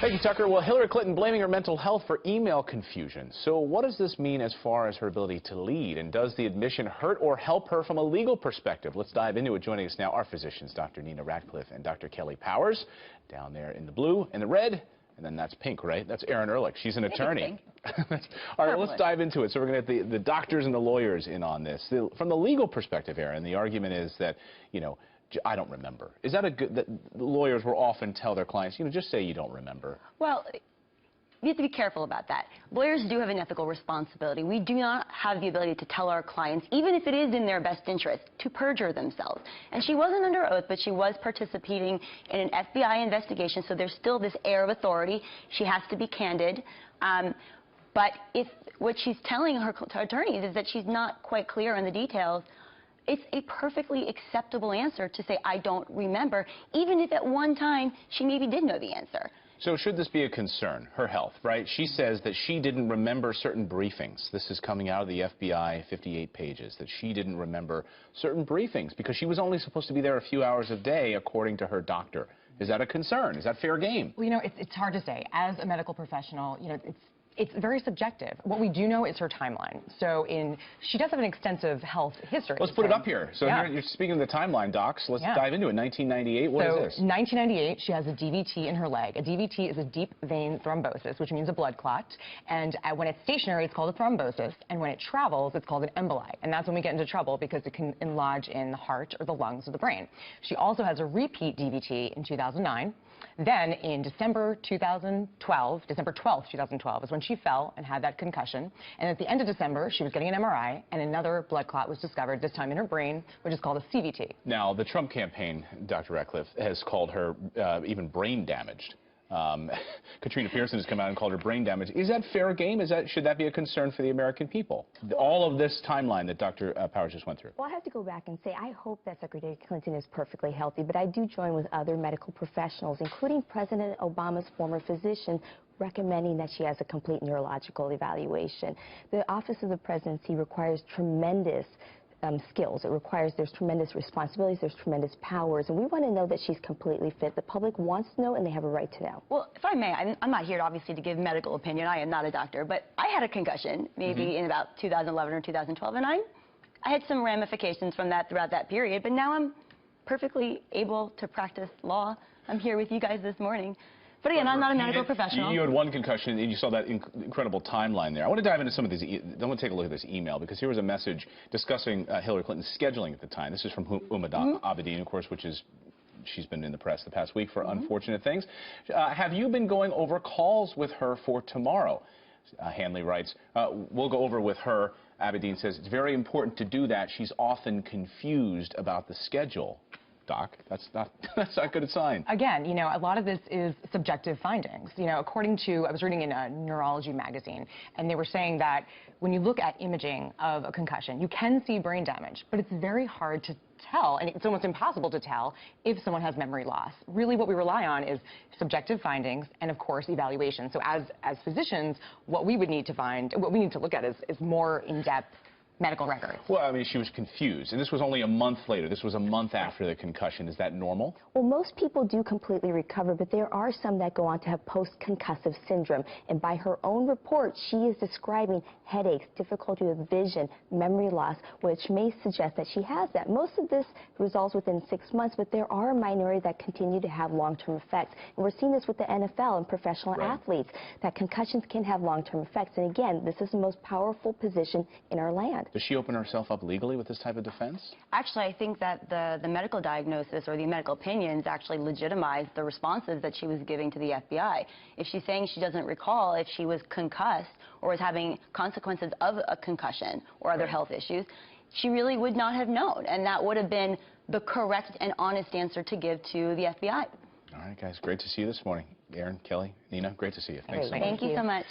Thank you, Tucker. Well, Hillary Clinton blaming her mental health for email confusion. So what does this mean as far as her ability to lead? And does the admission hurt or help her from a legal perspective? Let's dive into it. Joining us now are physicians, Dr. Nina Ratcliffe and Dr. Kelly Powers, down there in the blue and the red. And then that's pink, right? That's Erin Ehrlich. She's an attorney. All right, let's dive into it. So we're going to have the doctors and the lawyers in on this. From the legal perspective, Erin, the argument is that, you know, I don't remember. Is that a good, that lawyers will often tell their clients, you know, just say you don't remember? Well, you have to be careful about that. Lawyers do have an ethical responsibility. We do not have the ability to tell our clients, even if it is in their best interest, to perjure themselves. And she wasn't under oath, but she was participating in an FBI investigation, so there's still this air of authority. She has to be candid. But if what she's telling her attorneys is that she's not quite clear on the details, it's a perfectly acceptable answer to say, I don't remember, even if at one time she maybe did know the answer. So should this be a concern, her health, right? She says that she didn't remember certain briefings. This is coming out of the FBI, 58 pages, that she didn't remember certain briefings because she was only supposed to be there a few hours a day, according to her doctor. Is that a concern? Is that fair game? Well, you know, it's hard to say. As a medical professional, you know, it's very subjective. What we do know is her timeline. So she does have an extensive health history. Let's put it up here. So you're speaking of the timeline, docs. Let's dive into it. 1998, what is this? 1998, she has a DVT in her leg. A DVT is a deep vein thrombosis, which means a blood clot. And when it's stationary, it's called a thrombosis. And when it travels, it's called an emboli. And that's when we get into trouble because it can enlarge in the heart or the lungs or the brain. She also has a repeat DVT in 2009. Then in December 2012, December 12th, 2012, is when she fell and had that concussion. And at the end of December, she was getting an MRI, and another blood clot was discovered, this time in her brain, which is called a CVT. Now, the Trump campaign, Dr. Ratcliffe, has called her even brain damaged. Katrina Pearson has come out and called her brain damaged. Is that fair game? Should that be a concern for the American people? All of this timeline that Dr. Powers just went through. Well, I have to go back and say I hope that Secretary Clinton is perfectly healthy, but I do join with other medical professionals, including President Obama's former physician, recommending that she has a complete neurological evaluation. The Office of the Presidency requires tremendous skills. There's tremendous responsibilities, there's tremendous powers, and we want to know that she's completely fit. The public wants to know, and they have a right to know. Well, if I may, I'm not here, obviously, to give medical opinion. I am not a doctor, but I had a concussion maybe in about 2011 or 2012, and I had some ramifications from that throughout that period, but now I'm perfectly able to practice law. I'm here with you guys this morning. But again, I'm not a medical professional. You had one concussion, and you saw that incredible timeline there. I want to dive into some of these. I want to take a look at this email, because here was a message discussing Hillary Clinton's scheduling at the time. This is from Huma Abedin, of course, she's been in the press the past week for unfortunate things. Have you been going over calls with her for tomorrow? Hanley writes, we'll go over with her. Abedin says, it's very important to do that. She's often confused about the schedule. Doc, that's not good a sign. Again, you know, a lot of this is subjective findings. You know, according to, I was reading in a neurology magazine, and they were saying that when you look at imaging of a concussion, you can see brain damage, but it's very hard to tell, and it's almost impossible to tell if someone has memory loss. Really, what we rely on is subjective findings and, of course, evaluation. So as physicians, what we would need to find, what we need to look at is more in-depth medical records. Well, I mean, she was confused, and this was only a month later. This was a month after the concussion. Is that normal? Well, most people do completely recover, but there are some that go on to have post-concussive syndrome. And by her own report, she is describing headaches, difficulty with vision, memory loss, which may suggest that she has that. Most of this resolves within 6 months, but there are a minority that continue to have long-term effects. And we're seeing this with the NFL and professional athletes, that concussions can have long-term effects. And again, this is the most powerful position in our land. Does she open herself up legally with this type of defense? Actually, I think that the medical diagnosis or the medical opinions actually legitimize the responses that she was giving to the FBI. If she's saying she doesn't recall if she was concussed or was having consequences of a concussion or other health issues, she really would not have known, and that would have been the correct and honest answer to give to the FBI. All right, guys, great to see you this morning. Erin, Kelly, Nina, great to see you. Thanks so much. Thank you so much.